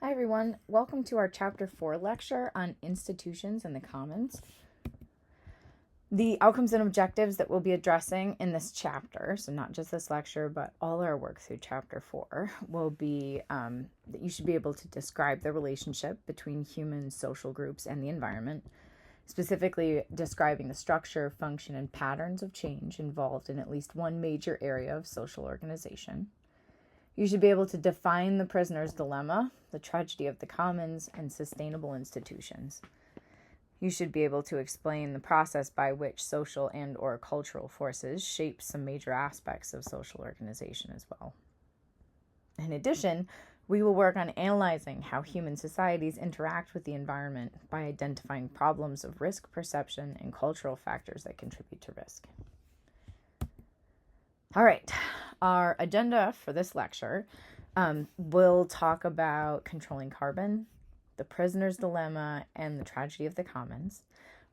Hi everyone, welcome to our Chapter 4 lecture on institutions and the commons. The outcomes and objectives that we'll be addressing in this chapter, so not just this lecture, but all our work through Chapter 4, will be that you should be able to describe the relationship between human social groups and the environment, specifically describing the structure, function, and patterns of change involved in at least one major area of social organization. You should be able to define the prisoner's dilemma, the tragedy of the commons, and sustainable institutions. You should be able to explain the process by which social and or cultural forces shape some major aspects of social organization as well. In addition, we will work on analyzing how human societies interact with the environment by identifying problems of risk perception and cultural factors that contribute to risk. All right, our agenda for this lecture will talk about controlling carbon, the prisoner's dilemma, and the tragedy of the commons.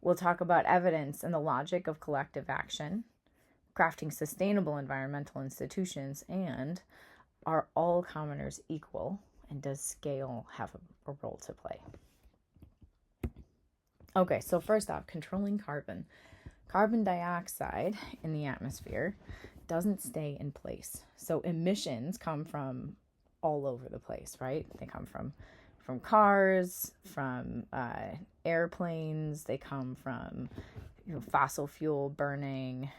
We'll talk about evidence and the logic of collective action, crafting sustainable environmental institutions, and are all commoners equal, and does scale have a role to play? Okay, so first off, controlling carbon. Carbon dioxide in the atmosphere doesn't stay in place. So emissions come from all over the place, right? They come from cars, from airplanes. They come from fossil fuel burning,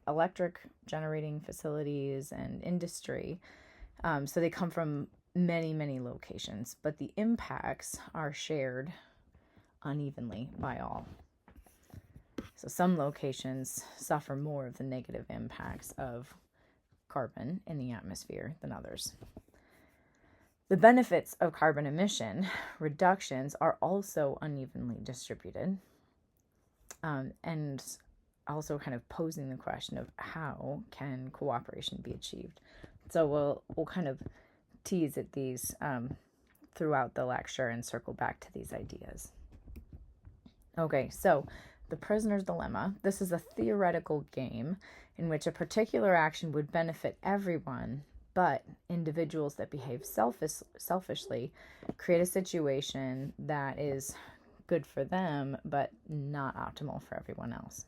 electric generating facilities, and industry. So they come from many locations, but the impacts are shared unevenly by all. So some locations suffer more of the negative impacts of carbon in the atmosphere than others. The benefits of carbon emission reductions are also unevenly distributed, and also kind of posing the question of how can cooperation be achieved. So we'll kind of tease at these throughout the lecture and circle back to these ideas. Okay, so the prisoner's dilemma. This is a theoretical game in which a particular action would benefit everyone, but individuals that behave selfishly create a situation that is good for them, but not optimal for everyone else.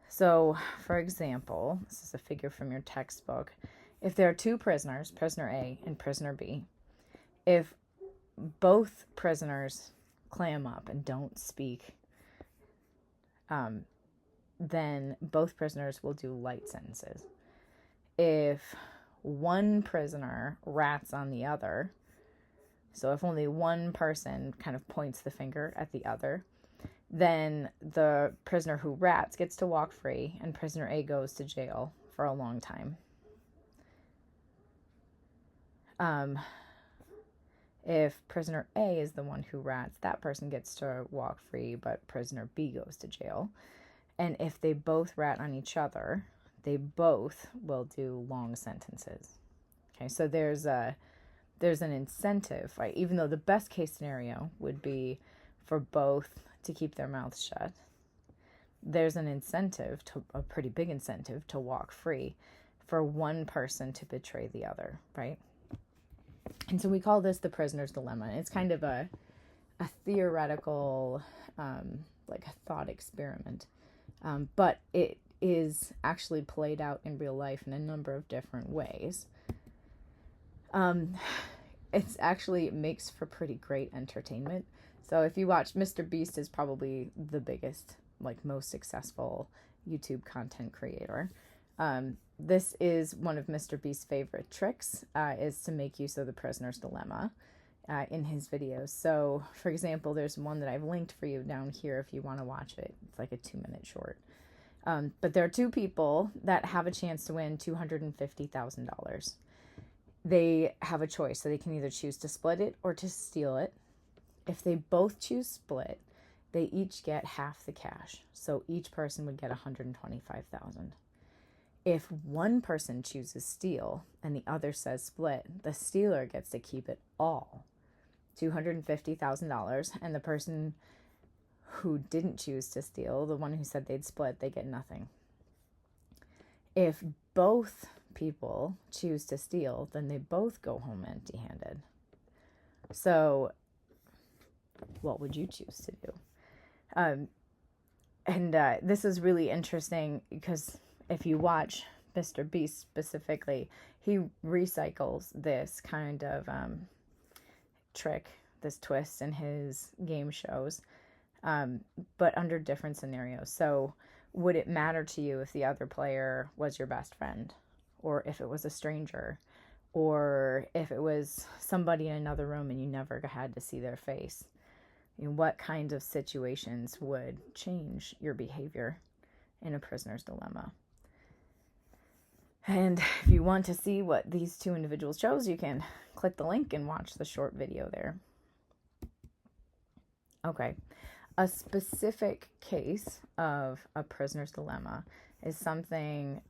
So, for example, this is a figure from your textbook. If there are two prisoners, prisoner A and prisoner B, if both prisoners clam up and don't speak, then both prisoners will do light sentences. If one prisoner rats on the other, so if only one person kind of points the finger at the other, then the prisoner who rats gets to walk free and prisoner A goes to jail for a long time. If prisoner A is the one who rats, that person gets to walk free, but prisoner B goes to jail. And if they both rat on each other, they both will do long sentences. Okay, so there's an incentive, right? Even though the best case scenario would be for both to keep their mouths shut, there's an incentive, a pretty big incentive, to walk free for one person to betray the other, right? And so we call this the prisoner's dilemma. It's kind of a theoretical, like a thought experiment. But it is actually played out in real life in a number of different ways. It's actually makes for pretty great entertainment. So if you watch, Mr. Beast is probably the biggest, like most successful YouTube content creator. This is one of Mr. Beast's favorite tricks, is to make use of the prisoner's dilemma in his videos. So, for example, there's one that I've linked for you down here if you want to watch it. It's like a 2-minute short. But there are two people that have a chance to win $250,000. They have a choice, so they can either choose to split it or to steal it. If they both choose split, they each get half the cash. So each person would get $125,000. If one person chooses steal and the other says split, the stealer gets to keep it all, $250,000, and the person who didn't choose to steal, the one who said they'd split, they get nothing. If both people choose to steal, then they both go home empty-handed. So what would you choose to do? This is really interesting because if you watch Mr. Beast specifically, he recycles this kind of trick, this twist in his game shows, but under different scenarios. So would it matter to you if the other player was your best friend, or if it was a stranger, or if it was somebody in another room and you never had to see their face? What kinds of situations would change your behavior in a prisoner's dilemma? And if you want to see what these two individuals chose, you can click the link and watch the short video there. Okay, a specific case of a prisoner's dilemma is something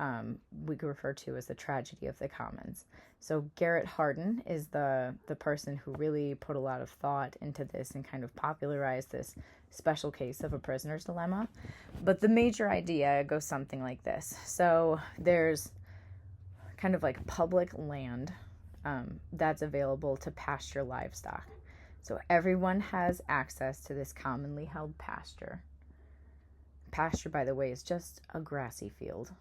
we could refer to as the tragedy of the commons. So Garrett Hardin is the person who really put a lot of thought into this and kind of popularized this special case of a prisoner's dilemma. But the major idea goes something like this. So there's kind of like public land that's available to pasture livestock. So everyone has access to this commonly held pasture. Pasture, by the way, is just a grassy field.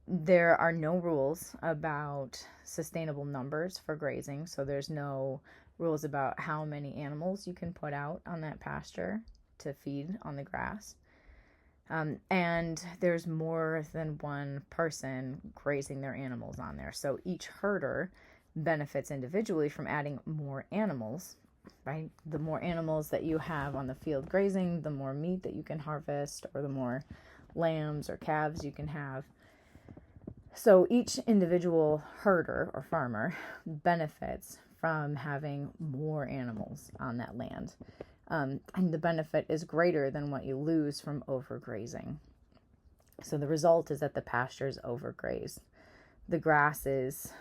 There are no rules about sustainable numbers for grazing, so there's no rules about how many animals you can put out on that pasture to feed on the grass. And there's more than one person grazing their animals on there. So each herder benefits individually from adding more animals, right? The more animals that you have on the field grazing, the more meat that you can harvest, or the more lambs or calves you can have. So each individual herder or farmer benefits from having more animals on that land. And the benefit is greater than what you lose from overgrazing. So the result is that the pasture is overgrazed. The grass is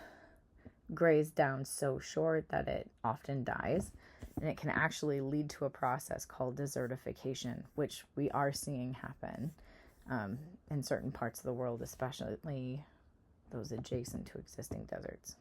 grazed down so short that it often dies, and it can actually lead to a process called desertification, which we are seeing happen in certain parts of the world, especially those adjacent to existing deserts.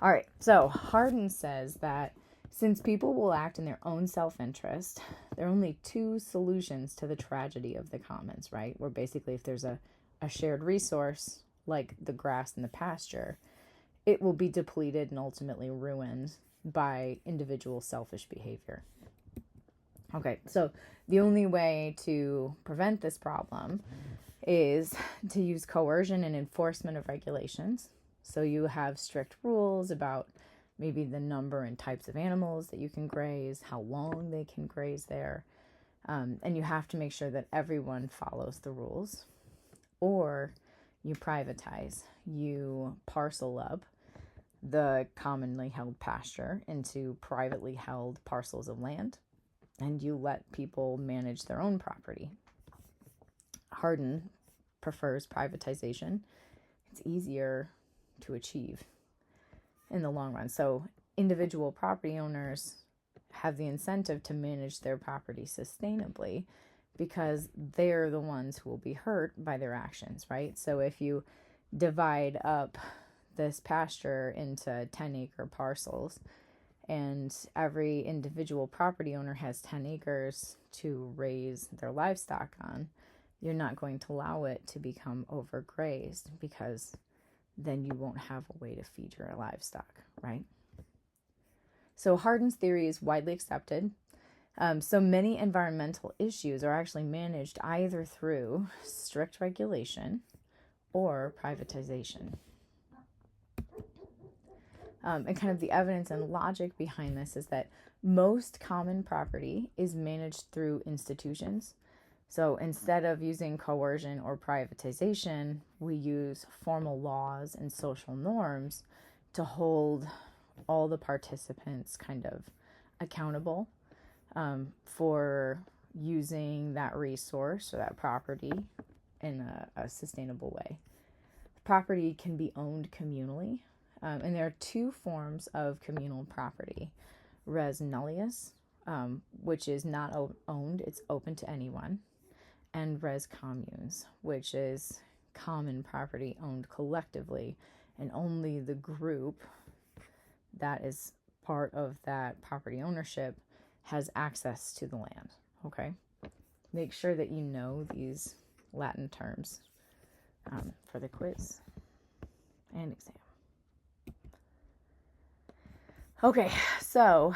All right, so Hardin says that since people will act in their own self-interest, there are only two solutions to the tragedy of the commons, right? Where basically if there's a shared resource, like the grass and the pasture, it will be depleted and ultimately ruined by individual selfish behavior. Okay, so the only way to prevent this problem is to use coercion and enforcement of regulations. So you have strict rules about maybe the number and types of animals that you can graze, how long they can graze there, and you have to make sure that everyone follows the rules. Or you privatize, you parcel up the commonly held pasture into privately held parcels of land, and you let people manage their own property. Hardin prefers privatization. It's easier to achieve in the long run. So individual property owners have the incentive to manage their property sustainably because they're the ones who will be hurt by their actions, right? So if you divide up this pasture into 10-acre parcels and every individual property owner has 10 acres to raise their livestock on, you're not going to allow it to become overgrazed because then you won't have a way to feed your livestock, right? So Hardin's theory is widely accepted. So many environmental issues are actually managed either through strict regulation or privatization. And kind of the evidence and logic behind this is that most common property is managed through institutions. So instead of using coercion or privatization, we use formal laws and social norms to hold all the participants kind of accountable for using that resource or that property in a sustainable way. Property can be owned communally, and there are two forms of communal property. Res nullius, which is not owned, it's open to anyone, and res communes, which is common property owned collectively, and only the group that is part of that property ownership has access to the land. Okay? Make sure that you know these Latin terms for the quiz and exam. Okay, so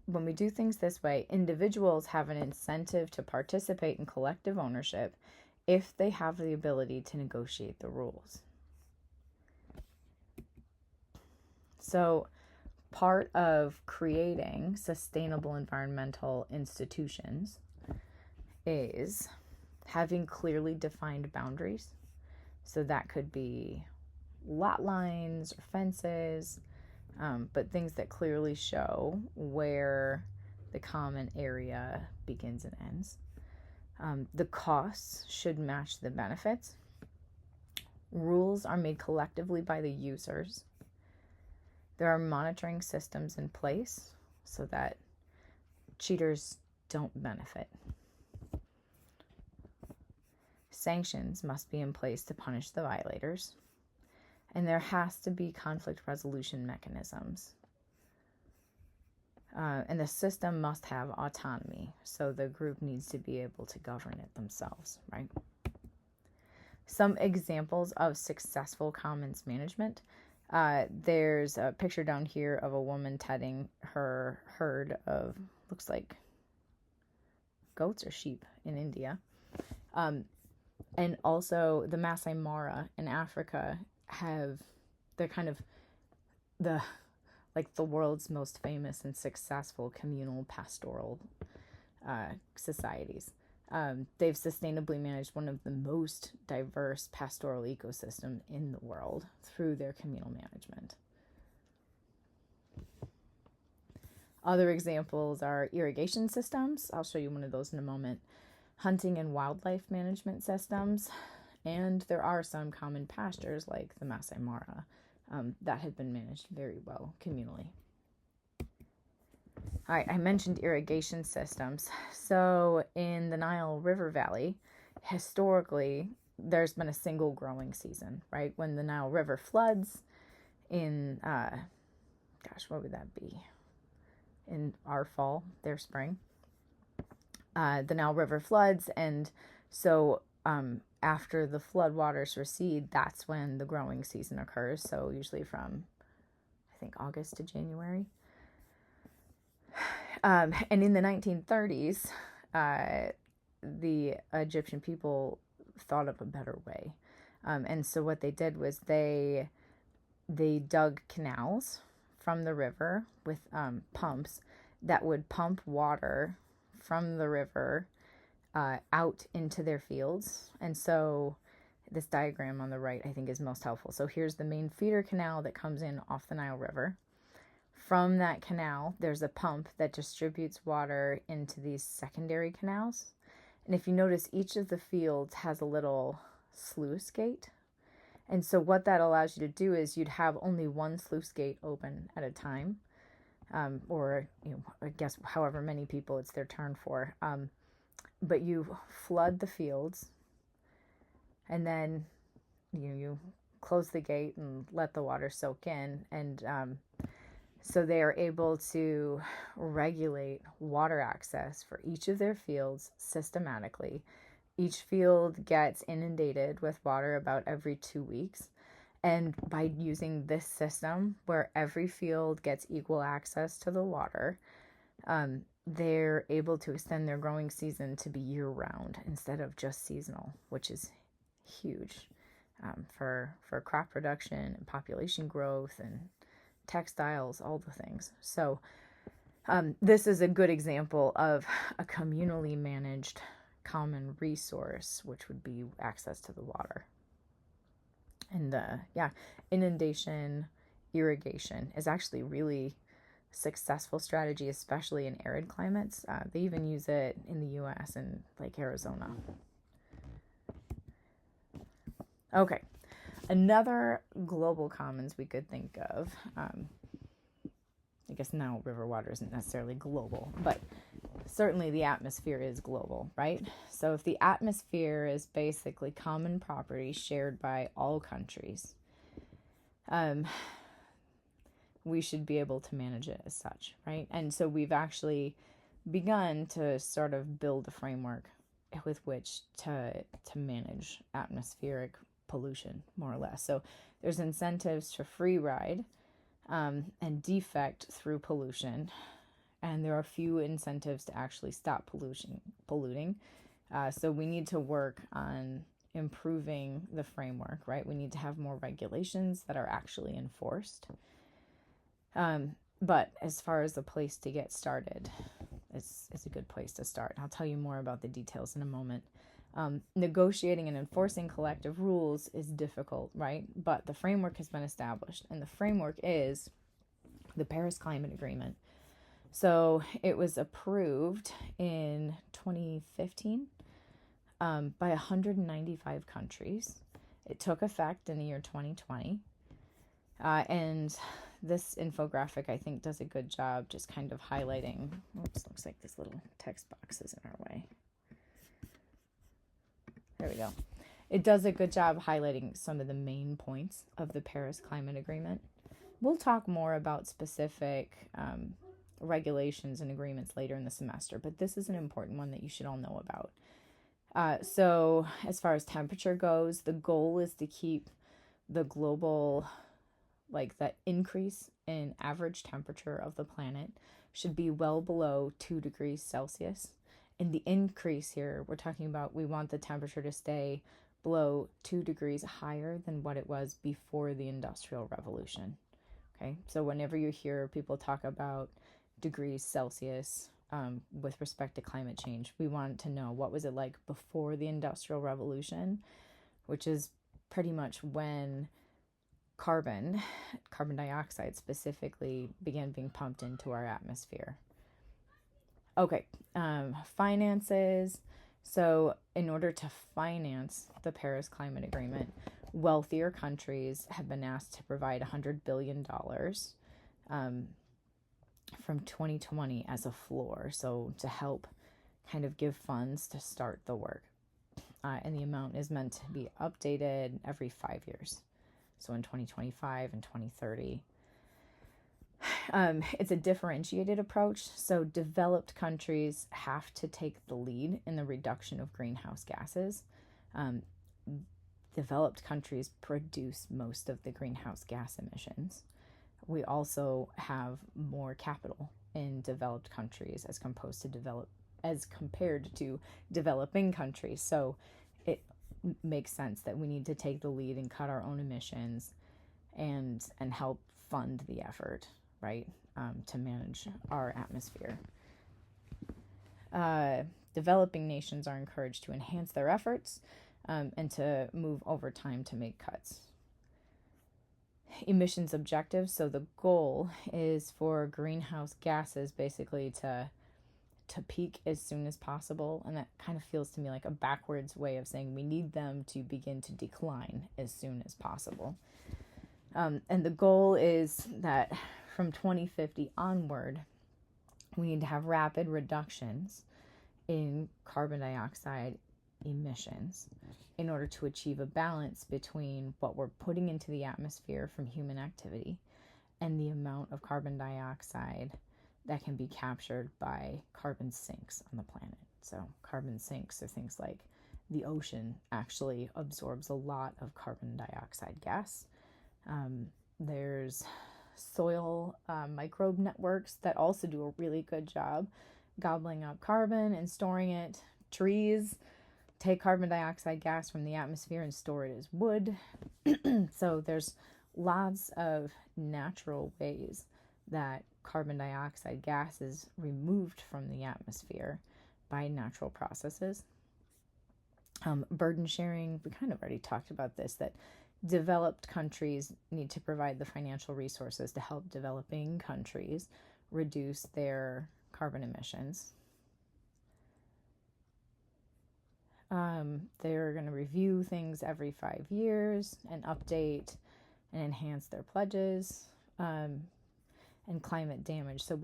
when we do things this way, individuals have an incentive to participate in collective ownership if they have the ability to negotiate the rules. So part of creating sustainable environmental institutions is having clearly defined boundaries. So that could be lot lines or fences, but things that clearly show where the common area begins and ends. The costs should match the benefits. Rules are made collectively by the users. There are monitoring systems in place so that cheaters don't benefit. Sanctions must be in place to punish the violators. And there has to be conflict resolution mechanisms. And the system must have autonomy, so the group needs to be able to govern it themselves, right? Some examples of successful commons management. There's a picture down here of a woman tending her herd of, looks like goats or sheep in India. And also the Masai Mara in Africa they're kind of the world's most famous and successful communal pastoral societies. They've sustainably managed one of the most diverse pastoral ecosystems in the world through their communal management. Other examples are irrigation systems. I'll show you one of those in a moment. Hunting and wildlife management systems. And there are some common pastures like the Masai Mara that have been managed very well communally. All right, I mentioned irrigation systems. So in the Nile River Valley, historically, there's been a single growing season, right? When the Nile River floods in, what would that be? In our fall, their spring. The Nile River floods, and so after the floodwaters recede, that's when the growing season occurs. So usually from, I think, August to January. And in the 1930s, the Egyptian people thought of a better way. And so what they did was they dug canals from the river with pumps that would pump water from the river out into their fields. And so this diagram on the right, I think, is most helpful. So here's the main feeder canal that comes in off the Nile River. From that canal, there's a pump that distributes water into these secondary canals. And if you notice, each of the fields has a little sluice gate. And so what that allows you to do is you'd have only one sluice gate open at a time. Or, I guess however many people it's their turn for. But you flood the fields, and then you close the gate and let the water soak in. And so they are able to regulate water access for each of their fields systematically. Each field gets inundated with water about every 2 weeks. And by using this system where every field gets equal access to the water, they're able to extend their growing season to be year-round instead of just seasonal, which is huge for crop production and population growth and textiles, all the things. So this is a good example of a communally managed common resource, which would be access to the water. And inundation, irrigation is actually really successful strategy, especially in arid climates. They even use it in the U.S. and like Arizona. Okay, another global commons we could think of. I guess now river water isn't necessarily global, but certainly the atmosphere is global, right? So if the atmosphere is basically common property shared by all countries, we should be able to manage it as such, right? And so we've actually begun to sort of build a framework with which to manage atmospheric pollution, more or less. So there's incentives to free ride and defect through pollution, and there are few incentives to actually stop polluting. So we need to work on improving the framework, right? We need to have more regulations that are actually enforced. But as far as the place to get started, it's a good place to start. I'll tell you more about the details in a moment. Negotiating and enforcing collective rules is difficult, right? But the framework has been established, and the framework is the Paris Climate Agreement. So it was approved in 2015 by 195 countries. It took effect in the year 2020. And this infographic, I think, does a good job just kind of highlighting. Oops, looks like this little text box is in our way. There we go. It does a good job highlighting some of the main points of the Paris Climate Agreement. We'll talk more about specific regulations and agreements later in the semester, but this is an important one that you should all know about. So as far as temperature goes, the goal is to keep the global, like that increase in average temperature of the planet should be well below 2 degrees Celsius. In the increase here, we're talking about we want the temperature to stay below 2 degrees higher than what it was before the Industrial Revolution. Okay, so whenever you hear people talk about degrees Celsius with respect to climate change, we want to know what was it like before the Industrial Revolution, which is pretty much when carbon dioxide specifically, began being pumped into our atmosphere. Okay, finances. So in order to finance the Paris Climate Agreement, wealthier countries have been asked to provide $100 billion from 2020 as a floor, so to help kind of give funds to start the work. And the amount is meant to be updated every 5 years, so in 2025 and 2030. It's a differentiated approach, so developed countries have to take the lead in the reduction of greenhouse gases. Developed countries produce most of the greenhouse gas emissions. We also have more capital in developed countries as compared to developing countries. So it makes sense that we need to take the lead and cut our own emissions and help fund the effort, right, to manage our atmosphere. Developing nations are encouraged to enhance their efforts and to move over time to make cuts. Emissions objectives. So the goal is for greenhouse gases basically to peak as soon as possible. And that kind of feels to me like a backwards way of saying we need them to begin to decline as soon as possible. And the goal is that from 2050 onward, we need to have rapid reductions in carbon dioxide emissions in order to achieve a balance between what we're putting into the atmosphere from human activity and the amount of carbon dioxide that can be captured by carbon sinks on the planet. So carbon sinks are things like the ocean actually absorbs a lot of carbon dioxide gas. There's soil microbe networks that also do a really good job gobbling up carbon and storing it. Trees take carbon dioxide gas from the atmosphere and store it as wood. So there's lots of natural ways that carbon dioxide gas is removed from the atmosphere by natural processes. Burden sharing, we kind of already talked about this, that developed countries need to provide the financial resources to help developing countries reduce their carbon emissions. They're going to review things every 5 years and update and enhance their pledges, and climate damage. So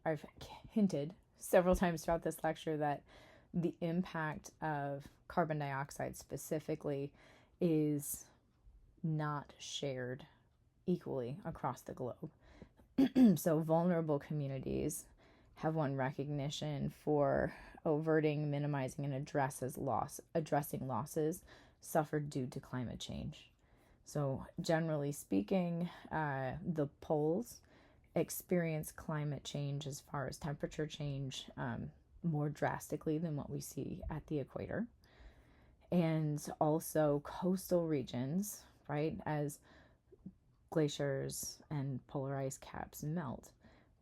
I've hinted several times throughout this lecture that the impact of carbon dioxide specifically is not shared equally across the globe. So vulnerable communities have won recognition for averting, minimizing, and addressing losses suffered due to climate change. So generally speaking, the poles experience climate change as far as temperature change more drastically than what we see at the equator. And also coastal regions, right, as glaciers and polar ice caps melt,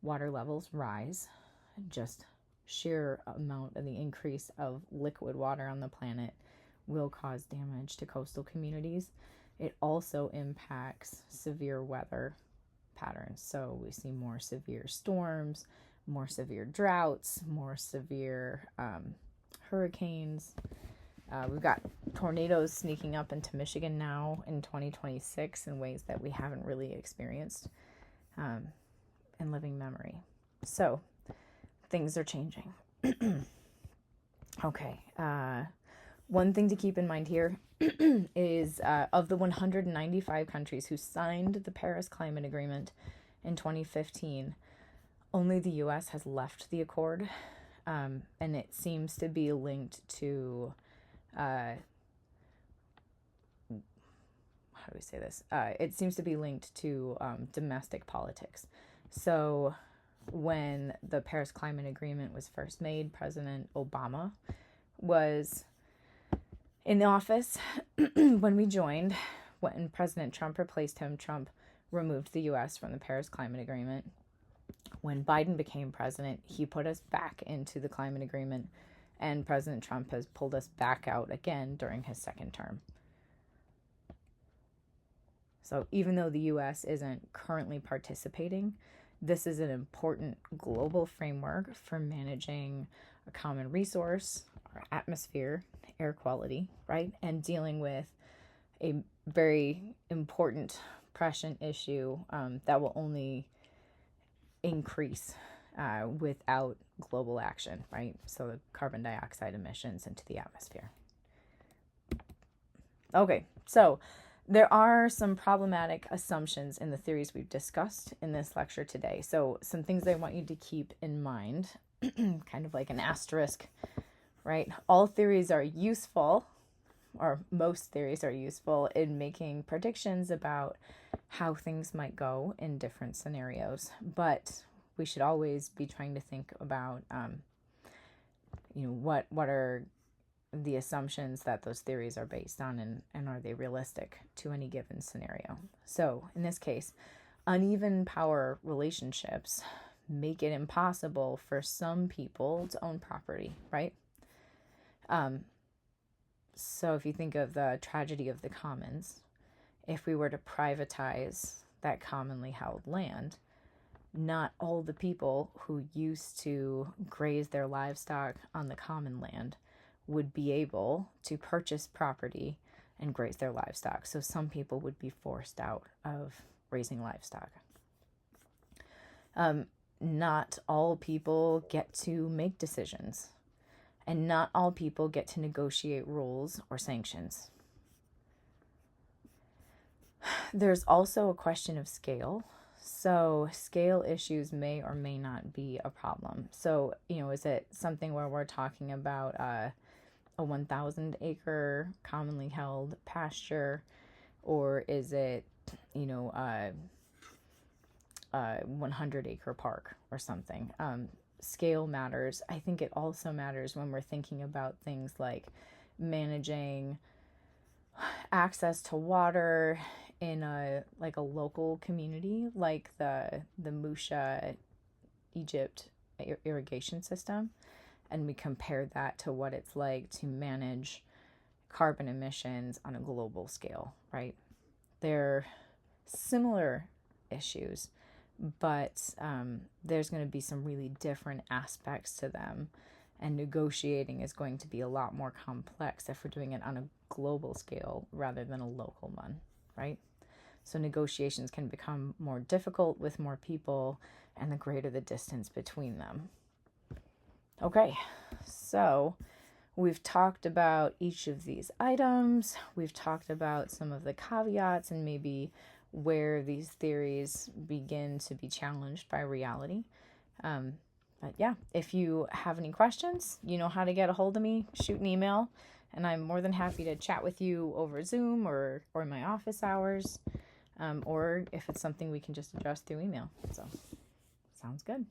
water levels rise. Just sheer amount of the increase of liquid water on the planet will cause damage to coastal communities. It also impacts severe weather patterns. So we see more severe storms, more severe droughts, more severe hurricanes. We've got tornadoes sneaking up into Michigan now in 2026 in ways that we haven't really experienced in living memory. So things are changing. Okay. One thing to keep in mind here is of the 195 countries who signed the Paris Climate Agreement in 2015, only the U.S. has left the accord, and it seems to be linked to how do we say this? It seems to be linked to domestic politics. So when the Paris Climate Agreement was first made, President Obama was in the office when we joined. When President Trump replaced him, Trump removed the U.S. from the Paris Climate Agreement. When Biden became president, he put us back into the climate agreement, and President Trump has pulled us back out again during his second term. So even though the U.S. isn't currently participating, this is an important global framework for managing a common resource, our atmosphere, air quality, right? And dealing with a very important prescient issue that will only increase without global action, right? So the carbon dioxide emissions into the atmosphere. Okay, so there are some problematic assumptions in the theories we've discussed in this lecture today. So some things I want you to keep in mind, kind of like an asterisk, right? All theories are useful, or most theories are useful in making predictions about how things might go in different scenarios. But we should always be trying to think about, what are the assumptions that those theories are based on, and are they realistic to any given scenario. So in this case, uneven power relationships make it impossible for some people to own property, right? So if you think of the tragedy of the commons, if we were to privatize that commonly held land, not all the people who used to graze their livestock on the common land would be able to purchase property and graze their livestock. So some people would be forced out of raising livestock. Not all people get to make decisions, and not all people get to negotiate rules or sanctions. There's also a question of scale. So scale issues may or may not be a problem. So, is it something where we're talking about a 1,000 acre commonly held pasture, or is it, a 100 acre park or something? Scale matters. I think it also matters when we're thinking about things like managing access to water in a local community, like the Musha, Egypt irrigation system, and we compare that to what it's like to manage carbon emissions on a global scale, right? They're similar issues, but there's going to be some really different aspects to them, and negotiating is going to be a lot more complex if we're doing it on a global scale rather than a local one, right? So negotiations can become more difficult with more people and the greater the distance between them. Okay, so we've talked about each of these items. We've talked about some of the caveats and maybe where these theories begin to be challenged by reality. But yeah, if you have any questions, you know how to get a hold of me. Shoot an email, and I'm more than happy to chat with you over Zoom or in my office hours, or if it's something we can just address through email. So, sounds good.